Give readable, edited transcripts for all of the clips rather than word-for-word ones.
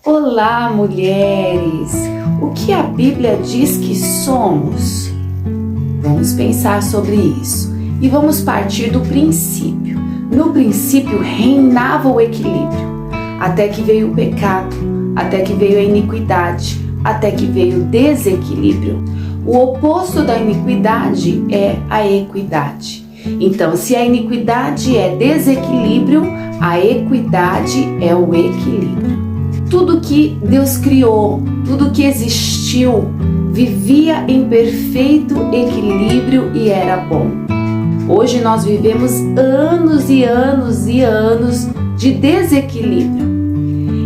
Olá, mulheres! O que a Bíblia diz que somos? Vamos pensar sobre isso e vamos partir do princípio. No princípio reinava o equilíbrio, até que veio o pecado, até que veio a iniquidade, até que veio o desequilíbrio. O oposto da iniquidade é a equidade. Então, se a iniquidade é desequilíbrio, a equidade é o equilíbrio. Tudo que Deus criou, tudo que existiu, vivia em perfeito equilíbrio e era bom. Hoje nós vivemos anos e anos e anos de desequilíbrio.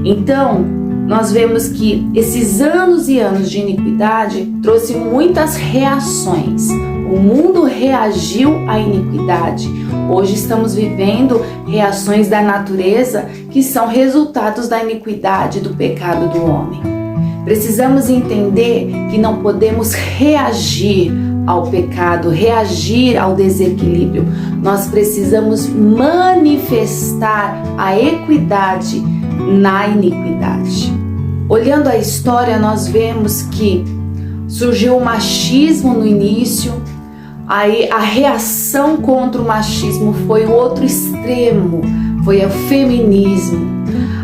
Então, nós vemos que esses anos e anos de iniquidade trouxe muitas reações. O mundo reagiu à iniquidade. Hoje estamos vivendo reações da natureza que são resultados da iniquidade, do pecado do homem. Precisamos entender que não podemos reagir ao pecado, reagir ao desequilíbrio. Nós precisamos manifestar a equidade na iniquidade. Olhando a história, nós vemos que surgiu o machismo no início. Aí a reação contra o machismo foi o outro extremo, foi o feminismo.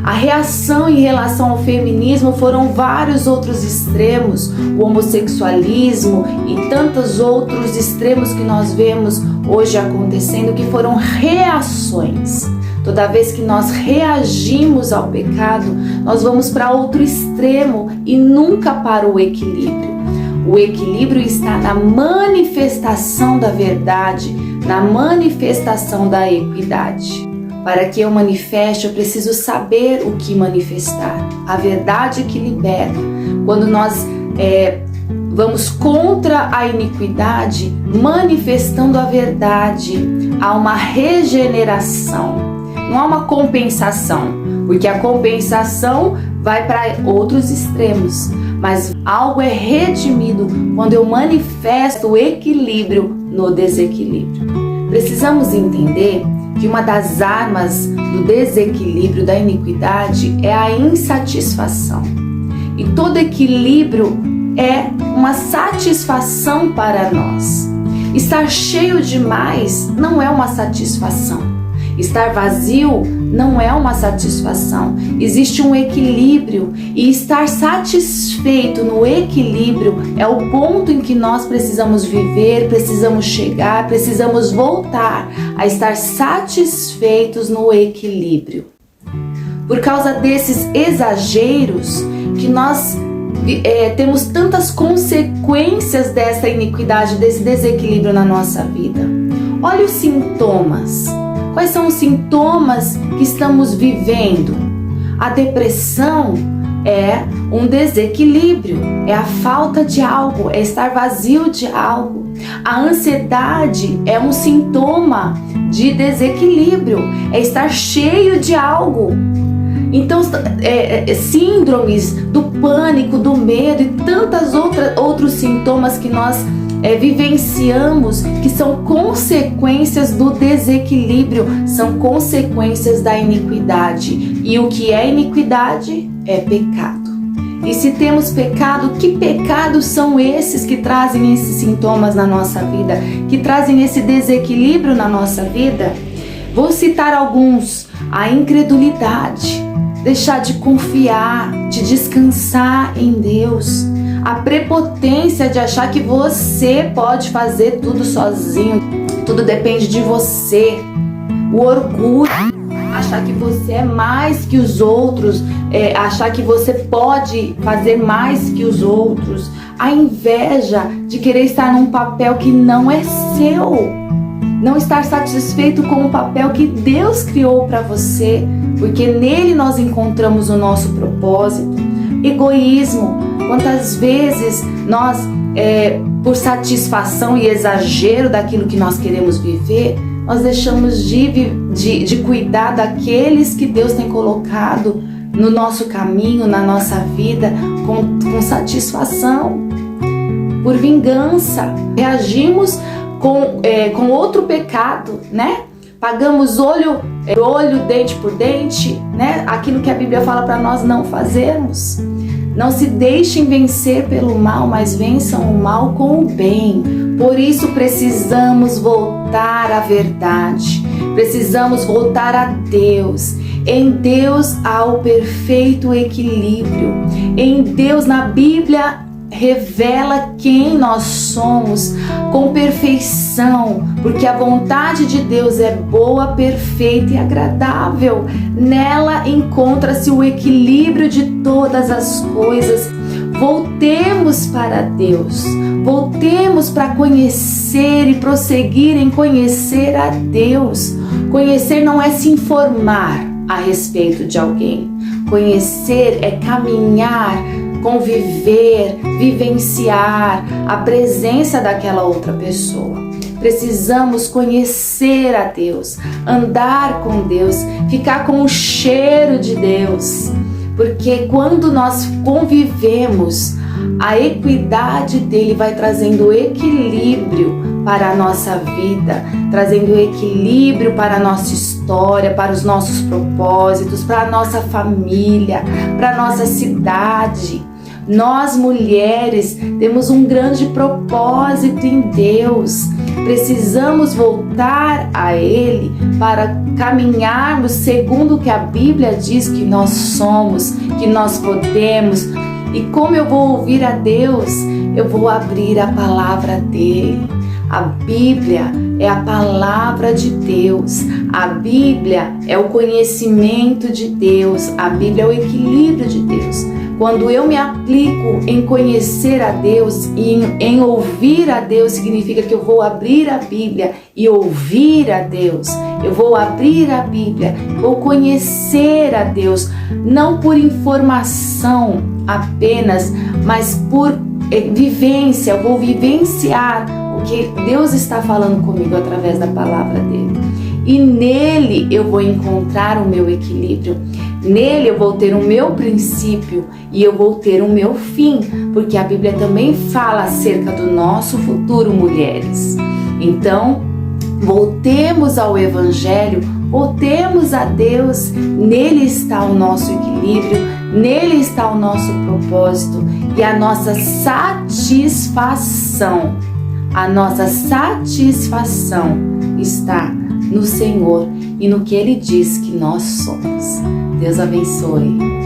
A reação em relação ao feminismo foram vários outros extremos, o homossexualismo e tantos outros extremos que nós vemos hoje acontecendo, que foram reações. Toda vez que nós reagimos ao pecado, nós vamos para outro extremo e nunca para o equilíbrio. O equilíbrio está na manifestação da verdade, na manifestação da equidade. Para que eu manifeste, eu preciso saber o que manifestar. A verdade que liberta. Quando nós vamos contra a iniquidade, manifestando a verdade, há uma regeneração. Não há uma compensação, porque a compensação vai para outros extremos. Mas algo é redimido quando eu manifesto o equilíbrio no desequilíbrio. Precisamos entender que uma das armas do desequilíbrio, da iniquidade, é a insatisfação. E todo equilíbrio é uma satisfação para nós. Estar cheio demais não é uma satisfação. Estar vazio não é uma satisfação. Existe um equilíbrio e estar satisfeito no equilíbrio é o ponto em que nós precisamos viver, precisamos chegar, precisamos voltar a estar satisfeitos no equilíbrio. Por causa desses exageros que nós temos tantas consequências dessa iniquidade, desse desequilíbrio na nossa vida. Olha os sintomas. Quais são os sintomas que estamos vivendo? A depressão é um desequilíbrio, é a falta de algo, é estar vazio de algo. A ansiedade é um sintoma de desequilíbrio, é estar cheio de algo. Então, síndromes do pânico, do medo e tantos outros sintomas que nós vivenciamos, que são consequências do desequilíbrio, são consequências da iniquidade. E o que é iniquidade? É pecado. E se temos pecado, que pecados são esses que trazem esses sintomas na nossa vida, que trazem esse desequilíbrio na nossa vida? Vou citar alguns: a incredulidade, deixar de confiar, de descansar em Deus, a prepotência de achar que você pode fazer tudo sozinho, tudo depende de você, o orgulho, achar que você é mais que os outros, achar que você pode fazer mais que os outros, a inveja de querer estar num papel que não é seu, não estar satisfeito com o papel que Deus criou para você, porque nele nós encontramos o nosso propósito. Egoísmo, quantas vezes nós, por satisfação e exagero daquilo que nós queremos viver, nós deixamos de cuidar daqueles que Deus tem colocado no nosso caminho, na nossa vida, com satisfação. Por vingança, reagimos com outro pecado, né? Pagamos olho olho, dente por dente, né? Aquilo que a Bíblia fala para nós não fazermos. Não se deixem vencer pelo mal, mas vençam o mal com o bem. Por isso precisamos voltar à verdade, precisamos voltar a Deus. Em Deus há o perfeito equilíbrio. Em Deus, na Bíblia, revela quem nós somos com perfeição, porque a vontade de Deus é boa, perfeita e agradável. Nela encontra-se o equilíbrio de todas as coisas. Voltemos para Deus, voltemos para conhecer e prosseguir em conhecer a Deus. Conhecer não é se informar a respeito de alguém. Conhecer é caminhar, conviver, vivenciar a presença daquela outra pessoa. Precisamos conhecer a Deus, andar com Deus, ficar com o cheiro de Deus. Porque quando nós convivemos, a equidade dele vai trazendo equilíbrio para a nossa vida, trazendo equilíbrio para a nossa história, para os nossos propósitos, para a nossa família, para a nossa cidade. Nós, mulheres, temos um grande propósito em Deus. Precisamos voltar a Ele para caminharmos segundo o que a Bíblia diz que nós somos, que nós podemos. E como eu vou ouvir a Deus? Eu vou abrir a palavra dEle. A Bíblia é a palavra de Deus. A Bíblia é o conhecimento de Deus. A Bíblia é o equilíbrio de Deus. Quando eu me aplico em conhecer a Deus e em ouvir a Deus, significa que eu vou abrir a Bíblia e ouvir a Deus. Eu vou abrir a Bíblia, vou conhecer a Deus, não por informação apenas, mas por vivência. Eu vou vivenciar o que Deus está falando comigo através da palavra dele. E nele eu vou encontrar o meu equilíbrio. Nele eu vou ter o meu princípio e eu vou ter o meu fim, porque a Bíblia também fala acerca do nosso futuro, mulheres. Então, voltemos ao Evangelho, voltemos a Deus. Nele está o nosso equilíbrio, nele está o nosso propósito e a nossa satisfação. A nossa satisfação está no Senhor e no que Ele diz que nós somos. Deus abençoe.